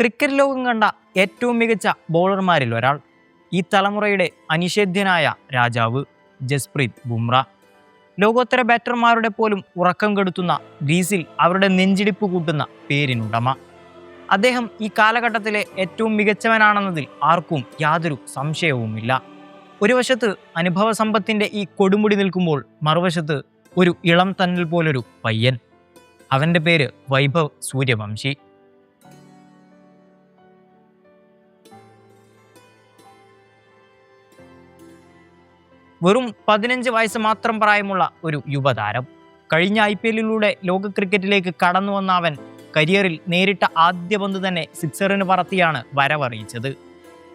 Cricket ലോകം കണ്ട ഏറ്റവും മികച്ച ബൗളർമാരിൽ ഒരാൾ, ഈ തലമുറയുടെ അനിഷേധ്യനായ രാജാവ് ജസ്പ്രീത് ബുംറ. ലോകോത്തര ബാറ്റർമാരുടെ പോലും ഉറക്കം കെടുത്തുന്ന ഗ്രീസിൽ അവരുടെ നെഞ്ചിടിപ്പ് കൂട്ടുന്ന പേരിനുടമ. അദ്ദേഹം ഈ കാലഘട്ടത്തിലെ ഏറ്റവും മികച്ചവനാണെന്നതിൽ ആർക്കും യാതൊരു സംശയവുമില്ല. ഒരു വശത്ത് അനുഭവ സമ്പത്തിൻ്റെ ഈ കൊടുമുടി നിൽക്കുമ്പോൾ മറുവശത്ത് ഒരു ഇളം തന്നൽ പോലൊരു പയ്യൻ. അവൻ്റെ പേര് വൈഭവ് സൂര്യവംശി. വെറും 15 വയസ്സ് മാത്രം പ്രായമുള്ള ഒരു യുവതാരം. കഴിഞ്ഞ IPL-ലൂടെ ലോക ക്രിക്കറ്റിലേക്ക് കടന്നു വന്ന അവൻ കരിയറിൽ നേരിട്ട ആദ്യ പന്ത് തന്നെ സിക്സറിന് പറത്തിയാണ് വരവറിയിച്ചത്.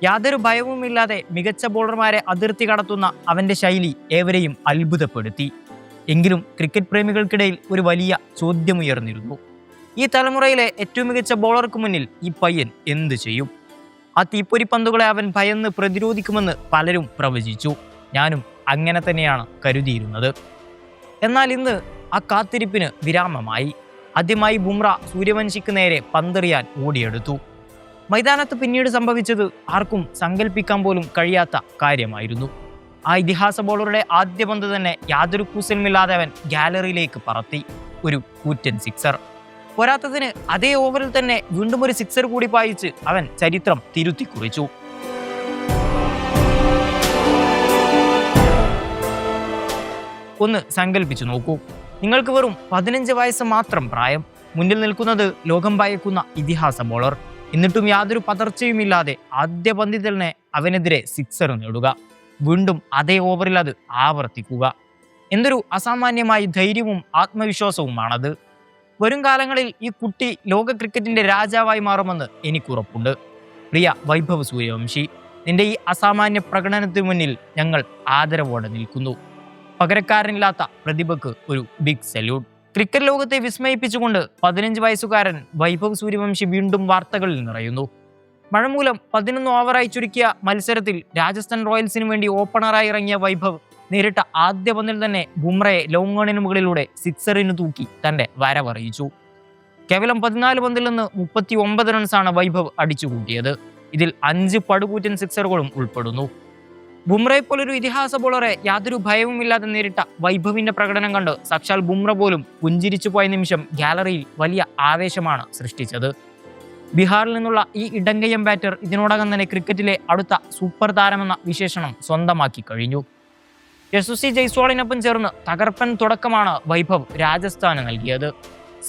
യാതൊരു ഭയവുമില്ലാതെ മികച്ച ബോളർമാരെ അതിർത്തി കടത്തുന്ന അവൻ്റെ ശൈലി ഏവരെയും അത്ഭുതപ്പെടുത്തി. എങ്കിലും ക്രിക്കറ്റ് പ്രേമികൾക്കിടയിൽ ഒരു വലിയ ചോദ്യമുയർന്നിരുന്നു. ഈ തലമുറയിലെ ഏറ്റവും മികച്ച ബോളർക്ക് മുന്നിൽ ഈ പയ്യൻ എന്ത് ചെയ്യും? ആ തീപ്പൊരി പന്തുകളെ അവൻ ഭയന്ന് പ്രതിരോധിക്കുമെന്ന് പലരും പ്രവചിച്ചു. ഞാനും അങ്ങനെ തന്നെയാണ് കരുതിയിരുന്നത്. എന്നാൽ ഇന്ന് ആ കാത്തിരിപ്പിന് വിരാമമായി. ആദ്യമായി ബുംറ സൂര്യവംശിക്ക് നേരെ പന്തെറിയാൻ ഓടിയെടുത്തു. മൈതാനത്ത് പിന്നീട് സംഭവിച്ചത് ആർക്കും സങ്കല്പിക്കാൻ പോലും കഴിയാത്ത കാര്യമായിരുന്നു. ആ ഇതിഹാസ ബോളറുടെ ആദ്യ പന്ത് തന്നെ യാതൊരു കൂസലുമില്ലാതെ അവൻ ഗാലറിയിലേക്ക് പറത്തി. ഒരു കൂറ്റൻ സിക്സർ. പോരാത്തതിന് അതേ ഓവറിൽ തന്നെ വീണ്ടും ഒരു സിക്സർ കൂടി പായിച്ച് അവൻ ചരിത്രം തിരുത്തി കുറിച്ചു. ഒന്ന് സങ്കല്പിച്ചു നോക്കൂ. നിങ്ങൾക്ക് വെറും 15 വയസ്സ് മാത്രം പ്രായം. മുന്നിൽ നിൽക്കുന്നത് ലോകം ഭയക്കുന്ന ഇതിഹാസ ബോളർ. എന്നിട്ടും യാതൊരു പതർച്ചയുമില്ലാതെ ആദ്യ പന്തിൽ തന്നെ അവനെതിരെ സിക്സർ നേടുക. വീണ്ടും അതേ ഓവറിൽ അത് ആവർത്തിക്കുക. എന്തൊരു അസാമാന്യമായ ധൈര്യവും ആത്മവിശ്വാസവുമാണത്. വരും കാലങ്ങളിൽ ഈ കുട്ടി ലോക ക്രിക്കറ്റിന്റെ രാജാവായി മാറുമെന്ന് എനിക്കുറപ്പുണ്ട്. പ്രിയ വൈഭവ് സൂര്യവംശി, നിന്റെ ഈ അസാമാന്യ പ്രകടനത്തിന് മുന്നിൽ ഞങ്ങൾ ആദരവോടെ നിൽക്കുന്നു. പകരക്കാരനില്ലാത്ത പ്രതിഭയ്ക്ക് ഒരു ബിഗ് സല്യൂട്ട്. ക്രിക്കറ്റ് ലോകത്തെ വിസ്മയിപ്പിച്ചുകൊണ്ട് 15 വയസ്സുകാരൻ വൈഭവ് സൂര്യവംശി വീണ്ടും വാർത്തകളിൽ നിറയുന്നു. മഴ മൂലം 11 ഓവറായി ചുരുക്കിയ മത്സരത്തിൽ രാജസ്ഥാൻ റോയൽസിന് വേണ്ടി ഓപ്പണറായി ഇറങ്ങിയ വൈഭവ് നേരിട്ട ആദ്യ പന്തിൽ തന്നെ ബുംറയെ ലോങ് ഓണിന് മുകളിലൂടെ സിക്സറിന് തൂക്കി തന്റെ വരവറിയിച്ചു. കേവലം 14 പന്തിൽ നിന്ന് 39 റൺസാണ് വൈഭവ് അടിച്ചുകൂട്ടിയത്. ഇതിൽ 5 പടുകൂറ്റൻ സിക്സറുകളും ഉൾപ്പെടുന്നു. ബുംറയെ പോലൊരു ഇതിഹാസ ബോളറെ യാതൊരു ഭയവുമില്ലാതെ നേരിട്ട വൈഭവിന്റെ പ്രകടനം കണ്ട് സാക്ഷാൽ ബുംറ പോലും പുഞ്ചിരിച്ചു പോയ നിമിഷം ഗാലറിയിൽ വലിയ ആവേശമാണ് സൃഷ്ടിച്ചത്. ബീഹാറിൽ നിന്നുള്ള ഈ ഇടങ്കയ്യം ബാറ്റർ ഇതിനോടകം തന്നെ ക്രിക്കറ്റിലെ അടുത്ത സൂപ്പർ താരമെന്ന വിശേഷണം സ്വന്തമാക്കി കഴിഞ്ഞു. യശസ്വി ജയ്സ്വാളിനൊപ്പം ചേർന്ന് തകർപ്പൻ തുടക്കമാണ് വൈഭവ് രാജസ്ഥാന് നൽകിയത്.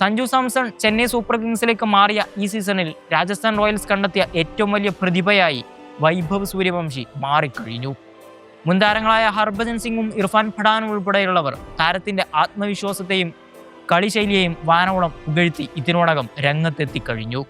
സഞ്ജു സാംസൺ ചെന്നൈ സൂപ്പർ കിങ്സിലേക്ക് മാറിയ ഈ സീസണിൽ രാജസ്ഥാൻ റോയൽസ് കണ്ടെത്തിയ ഏറ്റവും വലിയ പ്രതിഭയായി വൈഭവ് സൂര്യവംശി മാറിക്കഴിഞ്ഞു. മുൻതാരങ്ങളായ ഹർഭജൻ സിംഗും ഇർഫാൻ പഠാനും ഉൾപ്പെടെയുള്ളവർ താരത്തിന്റെ ആത്മവിശ്വാസത്തെയും കളിശൈലിയെയും വാനോളം പുകഴ്ത്തി ഇതിനോടകം രംഗത്തെത്തിക്കഴിഞ്ഞു.